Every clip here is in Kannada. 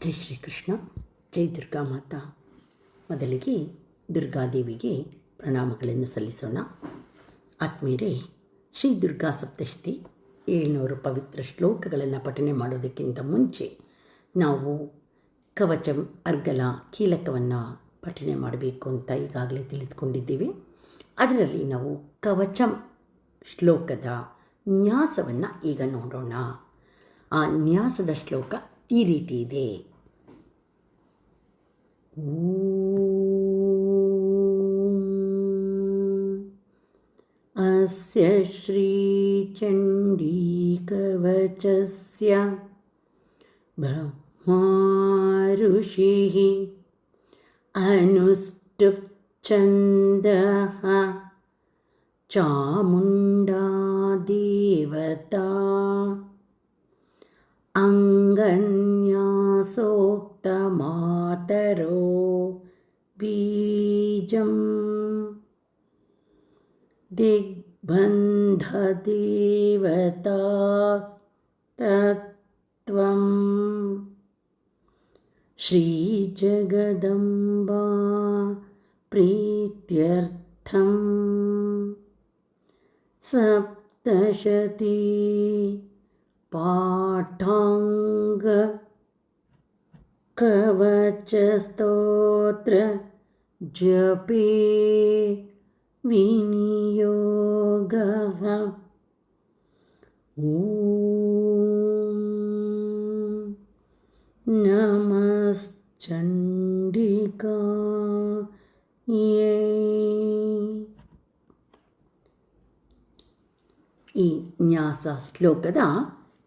ಜೈ ಶ್ರೀಕೃಷ್ಣ, ಜೈ ದುರ್ಗಾ ಮಾತಾ. ಮೊದಲಿಗೆ ದುರ್ಗಾದೇವಿಗೆ ಪ್ರಣಾಮಗಳನ್ನು ಸಲ್ಲಿಸೋಣ. ಆತ್ಮೀಯರೇ, ಶ್ರೀ ದುರ್ಗಾ ಸಪ್ತಶತಿ 700 ಪವಿತ್ರ ಶ್ಲೋಕಗಳನ್ನು ಪಠನೆ ಮಾಡೋದಕ್ಕಿಂತ ಮುಂಚೆ ನಾವು ಕವಚಂ ಅರ್ಗಲ ಕೀಲಕವನ್ನು ಪಠನೆ ಮಾಡಬೇಕು ಅಂತ ಈಗಾಗಲೇ ತಿಳಿದುಕೊಂಡಿದ್ದೀವಿ. ಅದರಲ್ಲಿ ನಾವು ಕವಚಂ ಶ್ಲೋಕದ ನ್ಯಾಸವನ್ನು ಈಗ ನೋಡೋಣ. ಆ ನ್ಯಾಸದ ಶ್ಲೋಕ ಈ ರೀತಿ ಇದೆ. ಅಸ್ಯ ಶ್ರೀ ಚಂಡೀ ಕವಚಸ್ಯ ಬ್ರಹ್ಮಾ ಋಷಿಃ ಅನುಷ್ಠುಪ್ ಛಂದಃ ಚಾಮುಂಡಾ ದೇವತಾ ಅಂಗನ್ಯಾಸೋಕ್ತಮಾತರೋ ಬೀಜಂ ದಿಗ್ಬಂಧದೇವತಾಸ್ತತ್ವಂ ಶ್ರೀಜಗದಂಬಾ ಪ್ರೀತ್ಯರ್ಥಂ ಸಪ್ತಶತೀ ಪಾಠಾಂಗ ಕವಚಸ್ತೋತ್ರ ಜಪೇ ವಿನಿಯೋಗಃ. ಓಂ ನಮಶ್ಚಂಡಿಕಾಯೈ. ಈ ನ್ಯಾಸ ಶ್ಲೋಕದ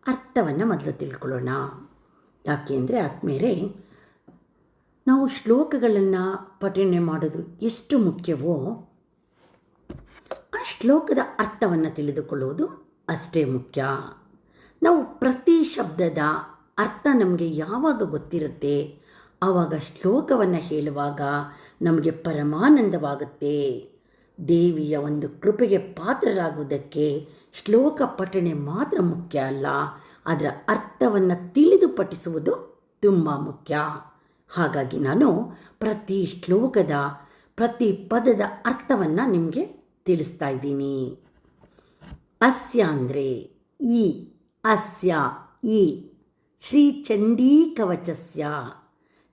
ಅರ್ಥವನ್ನು ಮೊದಲು ತಿಳ್ಕೊಳ್ಳೋಣ. ಯಾಕೆಂದರೆ ಆತ್ಮೀಯರೇ, ನಾವು ಶ್ಲೋಕಗಳನ್ನು ಪಠನೆ ಮಾಡೋದು ಎಷ್ಟು ಮುಖ್ಯವೋ ಆ ಶ್ಲೋಕದ ಅರ್ಥವನ್ನು ತಿಳಿದುಕೊಳ್ಳುವುದು ಅಷ್ಟೇ ಮುಖ್ಯ. ನಾವು ಪ್ರತಿ ಶಬ್ದದ ಅರ್ಥ ನಮಗೆ ಯಾವಾಗ ಗೊತ್ತಿರುತ್ತೆ ಆವಾಗ ಶ್ಲೋಕವನ್ನು ಹೇಳುವಾಗ ನಮಗೆ ಪರಮಾನಂದವಾಗುತ್ತೆ. ದೇವಿಯ ಒಂದು ಕೃಪೆಗೆ ಪಾತ್ರರಾಗುವುದಕ್ಕೆ ಶ್ಲೋಕ ಪಠಣೆ ಮಾತ್ರ ಮುಖ್ಯ ಅಲ್ಲ, ಅದರ ಅರ್ಥವನ್ನು ತಿಳಿದು ಪಠಿಸುವುದು ತುಂಬ ಮುಖ್ಯ. ಹಾಗಾಗಿ ನಾನು ಪ್ರತಿ ಶ್ಲೋಕದ ಪ್ರತಿ ಪದದ ಅರ್ಥವನ್ನು ನಿಮಗೆ ತಿಳಿಸ್ತಾ ಇದ್ದೀನಿ. ಅಸ್ಯ ಅಂದರೆ ಈ, ಅಸ್ಯ ಈ ಶ್ರೀ ಚಂಡೀ ಕವಚಸ್ಯ,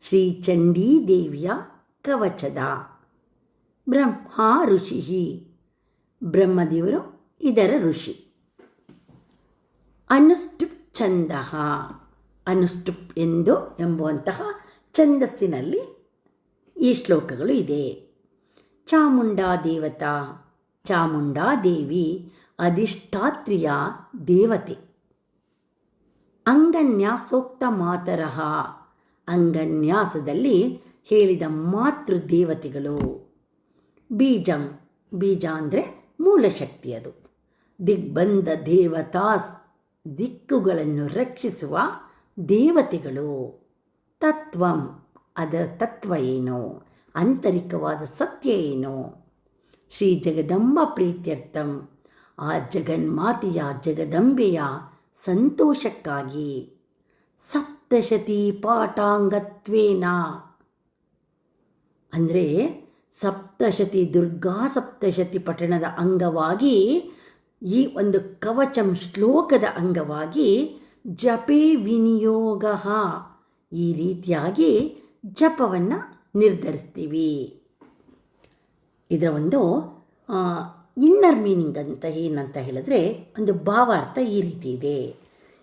ಶ್ರೀ ಚಂಡೀ ದೇವಿಯ ಕವಚದ, ಬ್ರಹ್ಮ ಋಷಿ, ಬ್ರಹ್ಮದೇವರು ಇದರ ಋಷಿ, ಅನುಷ್ಠುಪ್ ಛಂದಃ, ಅನುಷ್ಠುಪ್ ಎಂದು ಎಂಬುವಂತಹ ಛಂದಸ್ಸಿನಲ್ಲಿ ಈ ಶ್ಲೋಕಗಳು ಇದೆ. ಚಾಮುಂಡಾ ದೇವತಾ, ಚಾಮುಂಡಾ ದೇವಿ ಅಧಿಷ್ಠಾತ್ರಿಯ ದೇವತೆ. ಅಂಗನ್ಯಾಸೋಕ್ತ ಮಾತರಃ, ಅಂಗನ್ಯಾಸದಲ್ಲಿ ಹೇಳಿದ ಮಾತೃ ದೇವತೆಗಳು. ಬೀಜಂ, ಬೀಜ ಅಂದರೆ ಮೂಲಶಕ್ತಿ, ಅದು. ದಿಗ್ಬಂಧ ದೇವತಾಸ್, ದಿಕ್ಕುಗಳನ್ನು ರಕ್ಷಿಸುವ ದೇವತೆಗಳು. ತತ್ವಂ, ಅದರ ತತ್ವ ಏನು, ಆಂತರಿಕವಾದ ಸತ್ಯ ಏನು. ಶ್ರೀ ಜಗದಂಬ ಪ್ರೀತ್ಯರ್ಥಂ, ಆ ಜಗನ್ಮಾತೆಯ ಜಗದಂಬೆಯ ಸಂತೋಷಕ್ಕಾಗಿ. ಸಪ್ತಶತಿ ಪಾಠಾಂಗತ್ವೇನ ಅಂದರೆ ಸಪ್ತಶತಿ, ದುರ್ಗಾ ಸಪ್ತಶತಿ ಪಠಣದ ಅಂಗವಾಗಿ, ಈ ಒಂದು ಕವಚಂ ಶ್ಲೋಕದ ಅಂಗವಾಗಿ ಜಪೇ ವಿನಿಯೋಗ, ಈ ರೀತಿಯಾಗಿ ಜಪವನ್ನು ನಿರ್ಧರಿಸ್ತೀವಿ. ಇದರ ಒಂದು ಇನ್ನರ್ ಮೀನಿಂಗ್ ಅಂತ ಏನಂತ ಹೇಳಿದ್ರೆ, ಒಂದು ಭಾವಾರ್ಥ ಈ ರೀತಿ ಇದೆ.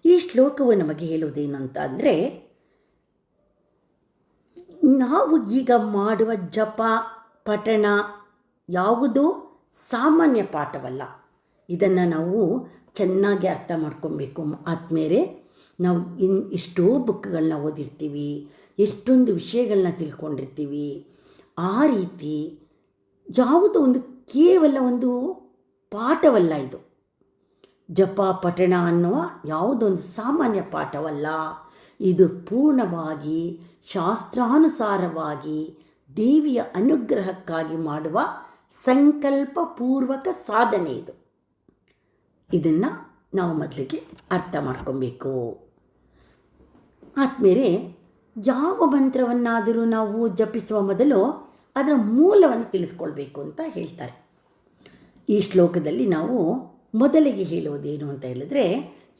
ಈ ಶ್ಲೋಕವು ನಮಗೆ ಹೇಳುವುದೇನು ಅಂತ ಅಂದರೆ, ನಾವು ಈಗ ಮಾಡುವ ಜಪ ಪಠಣ ಯಾವುದೂ ಸಾಮಾನ್ಯ ಪಾಠವಲ್ಲ. ಇದನ್ನು ನಾವು ಚೆನ್ನಾಗಿ ಅರ್ಥ ಮಾಡ್ಕೊಬೇಕು ಆತ್ಮೀಯರೇ. ನಾವು ಎಷ್ಟೋ ಬುಕ್ಗಳನ್ನ ಓದಿರ್ತೀವಿ, ಎಷ್ಟೊಂದು ವಿಷಯಗಳನ್ನ ತಿಳ್ಕೊಂಡಿರ್ತೀವಿ. ಆ ರೀತಿ ಯಾವುದೋ ಒಂದು ಕೇವಲ ಒಂದು ಪಾಠವಲ್ಲ ಇದು. ಜಪ ಪಠಣ ಅನ್ನುವ ಯಾವುದೊಂದು ಸಾಮಾನ್ಯ ಪಾಠವಲ್ಲ. ಇದು ಪೂರ್ಣವಾಗಿ ಶಾಸ್ತ್ರಾನುಸಾರವಾಗಿ ದೇವಿಯ ಅನುಗ್ರಹಕ್ಕಾಗಿ ಮಾಡುವ ಸಂಕಲ್ಪಪೂರ್ವಕ ಸಾಧನೆ ಇದು. ಇದನ್ನು ನಾವು ಮೊದಲಿಗೆ ಅರ್ಥ ಮಾಡ್ಕೊಬೇಕು. ಆದ್ಮೇಲೆ ಯಾವ ಮಂತ್ರವನ್ನಾದರೂ ನಾವು ಜಪಿಸುವ ಮೊದಲು ಅದರ ಮೂಲವನ್ನು ತಿಳಿದುಕೊಳ್ಬೇಕು ಅಂತ ಹೇಳ್ತಾರೆ. ಈ ಶ್ಲೋಕದಲ್ಲಿ ನಾವು ಮೊದಲಿಗೆ ಹೇಳುವುದೇನು ಅಂತ ಹೇಳಿದ್ರೆ,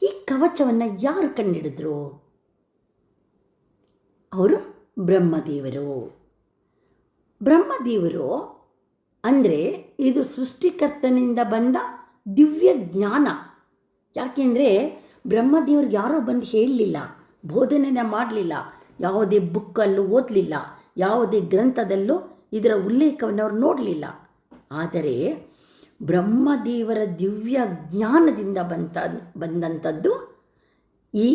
ಈ ಕವಚವನ್ನು ಯಾರು ಕಂಡುಹಿಡಿದ್ರು? ಅವರು ಬ್ರಹ್ಮದೇವರು. ಬ್ರಹ್ಮದೇವರು ಅಂದರೆ ಇದು ಸೃಷ್ಟಿಕರ್ತನಿಂದ ಬಂದ ದಿವ್ಯ ಜ್ಞಾನ. ಯಾಕೆಂದರೆ ಬ್ರಹ್ಮದೇವ್ರಿಗೆ ಯಾರೋ ಬಂದು ಹೇಳಲಿಲ್ಲ, ಬೋಧನೆನ ಮಾಡಲಿಲ್ಲ, ಯಾವುದೇ ಬುಕ್ಕಲ್ಲೂ ಓದಲಿಲ್ಲ, ಯಾವುದೇ ಗ್ರಂಥದಲ್ಲೂ ಇದರ ಉಲ್ಲೇಖವನ್ನು ಅವರು ನೋಡಲಿಲ್ಲ. ಆದರೆ ಬ್ರಹ್ಮದೇವರ ದಿವ್ಯ ಜ್ಞಾನದಿಂದ ಬಂದಂಥದ್ದು ಈ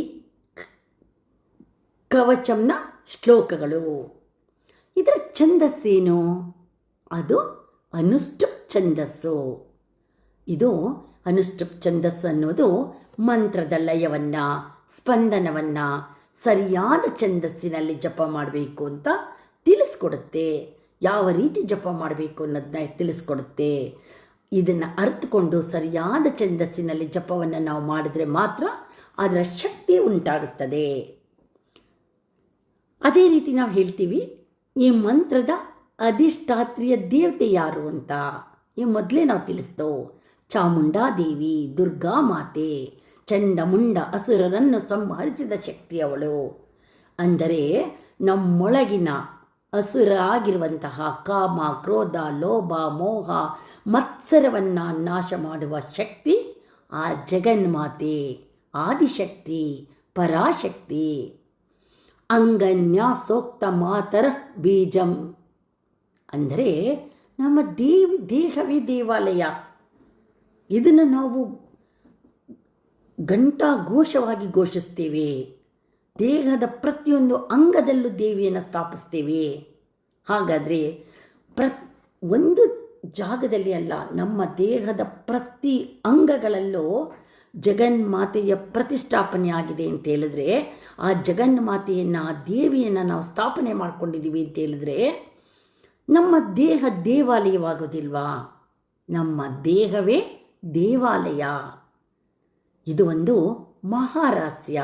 ಕವಚಂನ ಶ್ಲೋಕಗಳು. ಇದರ ಛಂದಸ್ಸೇನು? ಅದು ಅನುಷ್ಠುಪ್ ಛಂದಸ್ಸು. ಇದು ಅನುಷ್ಠುಪ್ ಛಂದಸ್ಸು ಅನ್ನೋದು ಮಂತ್ರದ ಲಯವನ್ನು, ಸ್ಪಂದನವನ್ನು ಸರಿಯಾದ ಛಂದಸ್ಸಿನಲ್ಲಿ ಜಪ ಮಾಡಬೇಕು ಅಂತ ತಿಳಿಸ್ಕೊಡುತ್ತೆ. ಯಾವ ರೀತಿ ಜಪ ಮಾಡಬೇಕು ಅನ್ನೋದನ್ನ ತಿಳಿಸ್ಕೊಡುತ್ತೆ. ಇದನ್ನು ಅರ್ಥಕೊಂಡು ಸರಿಯಾದ ಛಂದಸ್ಸಿನಲ್ಲಿ ಜಪವನ್ನು ನಾವು ಮಾಡಿದ್ರೆ ಮಾತ್ರ ಅದರ ಶಕ್ತಿ ಉಂಟಾಗುತ್ತದೆ. ಅದೇ ರೀತಿ ನಾವು ಹೇಳ್ತೀವಿ, ಈ ಮಂತ್ರದ ಅಧಿಷ್ಠಾತ್ರಿಯ ದೇವತೆ ಯಾರು ಅಂತ ಈ ಮೊದಲೇ ನಾವು ತಿಳಿಸ್ತೇವೆ. ಚಾಮುಂಡಾದೇವಿ, ದುರ್ಗಾ ಮಾತೆ, ಚಂಡಮುಂಡ ಅಸುರರನ್ನು ಸಂಹರಿಸಿದ ಶಕ್ತಿ ಅವಳು. ಅಂದರೆ ನಮ್ಮೊಳಗಿನ ಅಸುರಾಗಿರುವಂತಹ ಕಾಮ, ಕ್ರೋಧ, ಲೋಭ, ಮೋಹ, ಮತ್ಸರವನ್ನು ನಾಶ ಮಾಡುವ ಶಕ್ತಿ ಆ ಜಗನ್ಮಾತೆ, ಆದಿಶಕ್ತಿ, ಪರಾಶಕ್ತಿ. ಅಂಗನ್ಯಾಸೋಕ್ತ ಮಾತರ ಬೀಜಂ ಅಂದರೆ ನಮ್ಮ ದೇಹವೇ ದೇವಾಲಯ. ಇದನ್ನು ನಾವು ಘಂಟಾಘೋಷವಾಗಿ ಘೋಷಿಸ್ತೇವೆ. ದೇಹದ ಪ್ರತಿಯೊಂದು ಅಂಗದಲ್ಲೂ ದೇವಿಯನ್ನು ಸ್ಥಾಪಿಸ್ತೇವೆ. ಹಾಗಾದರೆ ಒಂದು ಜಾಗದಲ್ಲಿ ಅಲ್ಲ, ನಮ್ಮ ದೇಹದ ಪ್ರತಿ ಅಂಗಗಳಲ್ಲೂ ಜಗನ್ಮಾತೆಯ ಪ್ರತಿಷ್ಠಾಪನೆ ಆಗಿದೆ ಅಂತ ಹೇಳಿದ್ರೆ, ಆ ಜಗನ್ಮಾತೆಯನ್ನು, ಆ ದೇವಿಯನ್ನು ನಾವು ಸ್ಥಾಪನೆ ಮಾಡ್ಕೊಂಡಿದ್ದೀವಿ ಅಂತ ಹೇಳಿದ್ರೆ ನಮ್ಮ ದೇಹ ದೇವಾಲಯವಾಗೋದಿಲ್ವಾ? ನಮ್ಮ ದೇಹವೇ ದೇವಾಲಯ. ಇದು ಒಂದು ಮಹಾರಹಸ್ಯ.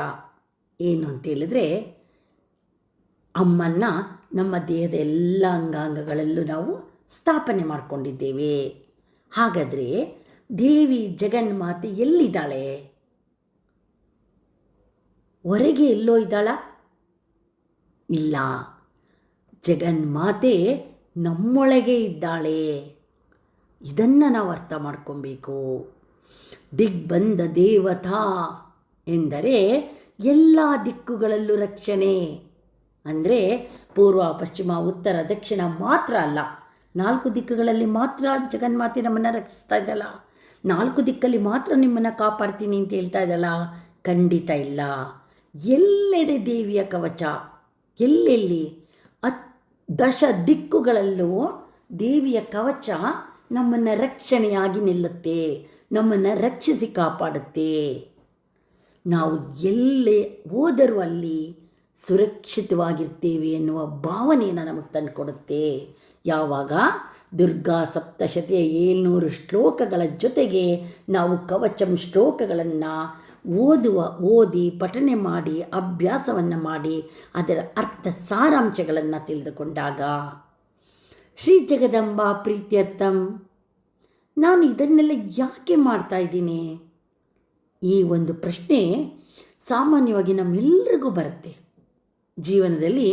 ಏನು ಅಂತೇಳಿದ್ರೆ, ಅಮ್ಮನ್ನ ನಮ್ಮ ದೇಹದ ಎಲ್ಲ ಅಂಗಾಂಗಗಳಲ್ಲೂ ನಾವು ಸ್ಥಾಪನೆ ಮಾಡಿಕೊಂಡಿದ್ದೇವೆ. ಹಾಗಾದರೆ ದೇವಿ ಜಗನ್ಮಾತೆ ಎಲ್ಲಿದ್ದಾಳೆ? ಹೊರಗೆ ಎಲ್ಲೋ ಇದ್ದಾಳ? ಇಲ್ಲ, ಜಗನ್ಮಾತೆ ನಮ್ಮೊಳಗೆ ಇದ್ದಾಳೆ. ಇದನ್ನು ನಾವು ಅರ್ಥ ಮಾಡ್ಕೊಬೇಕು. ದಿಗ್ಬಂಧ ದೇವತಾ ಎಂದರೆ ಎಲ್ಲ ದಿಕ್ಕುಗಳಲ್ಲೂ ರಕ್ಷಣೆ. ಅಂದರೆ ಪೂರ್ವ, ಪಶ್ಚಿಮ, ಉತ್ತರ, ದಕ್ಷಿಣ ಮಾತ್ರ ಅಲ್ಲ, 4 ದಿಕ್ಕುಗಳಲ್ಲಿ ಮಾತ್ರ ಜಗನ್ಮಾತೆ ನಮ್ಮನ್ನು ರಕ್ಷಿಸ್ತಾ ಇದ್ದಲ್ಲ, 4 ದಿಕ್ಕಲ್ಲಿ ಮಾತ್ರ ನಿಮ್ಮನ್ನು ಕಾಪಾಡ್ತೀನಿ ಅಂತ ಹೇಳ್ತಾ ಇದ್ದಲ್ಲ? ಖಂಡಿತ ಇಲ್ಲ. ಎಲ್ಲೆಡೆ ದೇವಿಯ ಕವಚ, ಎಲ್ಲೆಲ್ಲಿ 10 ದಿಕ್ಕುಗಳಲ್ಲೂ ದೇವಿಯ ಕವಚ ನಮ್ಮನ್ನು ರಕ್ಷಣೆಯಾಗಿ ನಿಲ್ಲುತ್ತೆ, ನಮ್ಮನ್ನು ರಕ್ಷಿಸಿ ಕಾಪಾಡುತ್ತೆ. ನಾವು ಎಲ್ಲೇ ಹೋದರೂ ಅಲ್ಲಿ ಸುರಕ್ಷಿತವಾಗಿರ್ತೇವೆ ಎನ್ನುವ ಭಾವನೆಯನ್ನು ನಮಗೆ ತಂದುಕೊಡುತ್ತೆ. ಯಾವಾಗ ದುರ್ಗಾ ಸಪ್ತಶತಿಯ 700 ಶ್ಲೋಕಗಳ ಜೊತೆಗೆ ನಾವು ಕವಚಂ ಶ್ಲೋಕಗಳನ್ನು ಓದಿ ಪಠನೆ ಮಾಡಿ ಅಭ್ಯಾಸವನ್ನು ಮಾಡಿ ಅದರ ಅರ್ಥ ಸಾರಾಂಶಗಳನ್ನು ತಿಳಿದುಕೊಂಡಾಗ, ಶ್ರೀ ಜಗದಂಬಾ ಪ್ರೀತ್ಯರ್ಥಂ, ನಾನು ಇದನ್ನೆಲ್ಲ ಯಾಕೆ ಮಾಡ್ತಾ ಇದ್ದೀನಿ? ಈ ಒಂದು ಪ್ರಶ್ನೆ ಸಾಮಾನ್ಯವಾಗಿ ನಮ್ಮೆಲ್ಲರಿಗೂ ಬರುತ್ತೆ. ಜೀವನದಲ್ಲಿ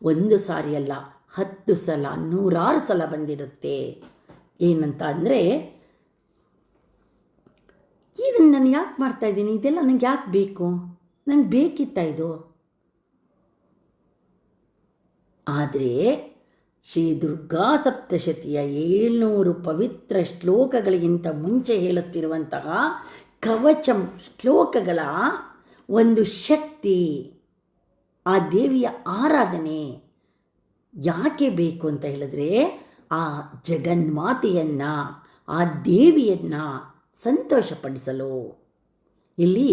1 ಸಾರಿ ಅಲ್ಲ, 10 ಸಲ, 100 ಸಲ ಬಂದಿರುತ್ತೆ. ಏನಂತ ಅಂದರೆ, ಇದನ್ನು ನಾನು ಯಾಕೆ ಮಾಡ್ತಾ ಇದ್ದೀನಿ? ಇದೆಲ್ಲ ನನಗೆ ಯಾಕೆ ಬೇಕು? ನನಗೆ ಬೇಕಿತ್ತ ಇದು? ಆದರೆ ಶ್ರೀ ದುರ್ಗಾ ಸಪ್ತಶತಿಯ 700 ಪವಿತ್ರ ಶ್ಲೋಕಗಳಿಗಿಂತ ಮುಂಚೆ ಹೇಳುತ್ತಿರುವಂತಹ ಕವಚಂ ಶ್ಲೋಕಗಳ ಒಂದು ಶಕ್ತಿ, ಆ ದೇವಿಯ ಆರಾಧನೆ ಯಾಕೆ ಬೇಕು ಅಂತ ಹೇಳಿದ್ರೆ, ಆ ಜಗನ್ಮಾತೆಯನ್ನು, ಆ ದೇವಿಯನ್ನು ಸಂತೋಷಪಡಿಸಲು. ಇಲ್ಲಿ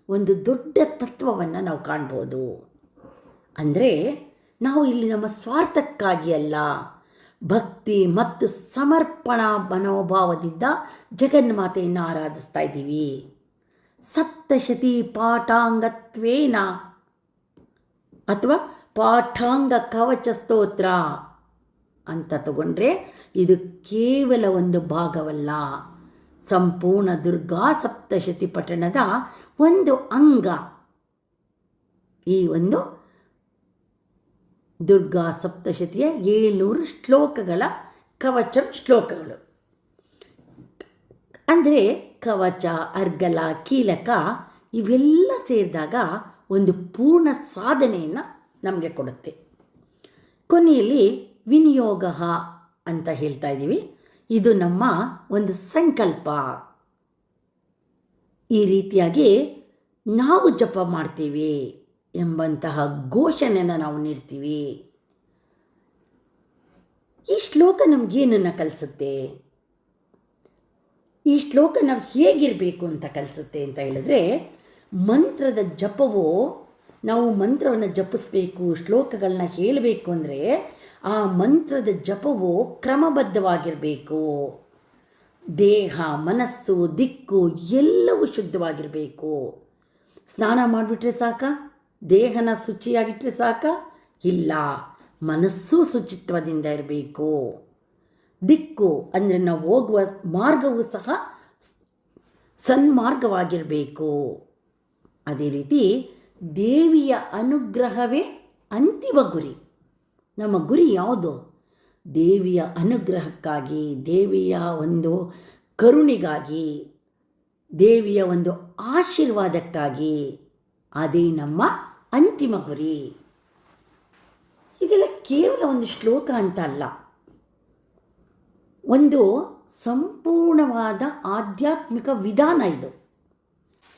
ಒಂದು ದೊಡ್ಡ ತತ್ವವನ್ನು ನಾವು ಕಾಣ್ಬೋದು. ಅಂದರೆ ನಾವು ಇಲ್ಲಿ ನಮ್ಮ ಸ್ವಾರ್ಥಕ್ಕಾಗಿ ಅಲ್ಲ, ಭಕ್ತಿ ಮತ್ತು ಸಮರ್ಪಣಾ ಮನೋಭಾವದಿಂದ ಜಗನ್ಮಾತೆಯನ್ನು ಆರಾಧಿಸ್ತಾ ಇದ್ದೀವಿ. ಸಪ್ತಶತಿ ಪಾಠಾಂಗತ್ವೇನ ಅಥವಾ ಪಾಠಾಂಗ ಕವಚ ಸ್ತೋತ್ರ ಅಂತ ತಗೊಂಡ್ರೆ ಇದು ಕೇವಲ ಒಂದು ಭಾಗವಲ್ಲ, ಸಂಪೂರ್ಣ ದುರ್ಗಾ ಸಪ್ತಶತಿ ಪಠಣದ ಒಂದು ಅಂಗ. ಈ ಒಂದು ದುರ್ಗಾ ಸಪ್ತಶತಿಯ 700 ಶ್ಲೋಕಗಳ ಕವಚಂ ಶ್ಲೋಕಗಳು. ಅಂದರೆ ಕವಚ, ಅರ್ಗಲ, ಕೀಲಕ ಇವೆಲ್ಲ ಸೇರಿದಾಗ ಒಂದು ಪೂರ್ಣ ಸಾಧನೆಯನ್ನು ನಮಗೆ ಕೊಡುತ್ತೆ. ಕೊನೆಯಲ್ಲಿ ವಿನಿಯೋಗ ಅಂತ ಹೇಳ್ತಾ ಇದ್ದೀವಿ. ಇದು ನಮ್ಮ ಒಂದು ಸಂಕಲ್ಪ. ಈ ರೀತಿಯಾಗಿ ನಾವು ಜಪ ಮಾಡ್ತೀವಿ ಎಂಬಂತಹ ಘೋಷಣೆಯನ್ನು ನಾವು ನೀಡ್ತೀವಿ. ಈ ಶ್ಲೋಕ ನಮಗೇನನ್ನು ಕಲಿಸುತ್ತೆ? ಈ ಶ್ಲೋಕ ನಾವು ಹೇಗಿರಬೇಕು ಅಂತ ಕಲಿಸುತ್ತೆ ಅಂತ ಹೇಳಿದ್ರೆ, ಮಂತ್ರದ ಜಪವು, ನಾವು ಮಂತ್ರವನ್ನು ಜಪಿಸಬೇಕು, ಶ್ಲೋಕಗಳನ್ನ ಹೇಳಬೇಕು ಅಂದರೆ ಆ ಮಂತ್ರದ ಜಪವು ಕ್ರಮಬದ್ಧವಾಗಿರಬೇಕು. ದೇಹ, ಮನಸ್ಸು, ದಿಕ್ಕು ಎಲ್ಲವೂ ಶುದ್ಧವಾಗಿರಬೇಕು. ಸ್ನಾನ ಮಾಡಿಬಿಟ್ರೆ ಸಾಕ? ದೇಹನ ಶುಚಿಯಾಗಿಟ್ಟರೆ ಸಾಕ? ಇಲ್ಲ, ಮನಸ್ಸು ಶುಚಿತ್ವದಿಂದ ಇರಬೇಕು. ದಿಕ್ಕು ಅಂದರೆ ನಾವು ಹೋಗುವ ಮಾರ್ಗವೂ ಸಹ ಸನ್ಮಾರ್ಗವಾಗಿರಬೇಕು. ಅದೇ ರೀತಿ ದೇವಿಯ ಅನುಗ್ರಹವೇ ಅಂತಿಮ ಗುರಿ. ನಮ್ಮ ಗುರಿ ಯಾವುದು? ದೇವಿಯ ಅನುಗ್ರಹಕ್ಕಾಗಿ, ದೇವಿಯ ಒಂದು ಕರುಣೆಗಾಗಿ, ದೇವಿಯ ಒಂದು ಆಶೀರ್ವಾದಕ್ಕಾಗಿ. ಅದೇ ನಮ್ಮ ಅಂತಿಮ ಗುರಿ. ಇದೆಲ್ಲ ಕೇವಲ ಒಂದು ಶ್ಲೋಕ ಅಂತ ಅಲ್ಲ, ಒಂದು ಸಂಪೂರ್ಣವಾದ ಆಧ್ಯಾತ್ಮಿಕ ವಿಧಾನ. ಇದು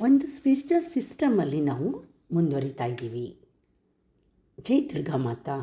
ಒಂದು ಸ್ಪಿರಿಚುವಲ್ ಸಿಸ್ಟಮಲ್ಲಿ ನಾವು ಮುಂದುವರಿತಾ ಇದ್ದೀವಿ. ಜೈ ದುರ್ಗಾ ಮಾತಾ.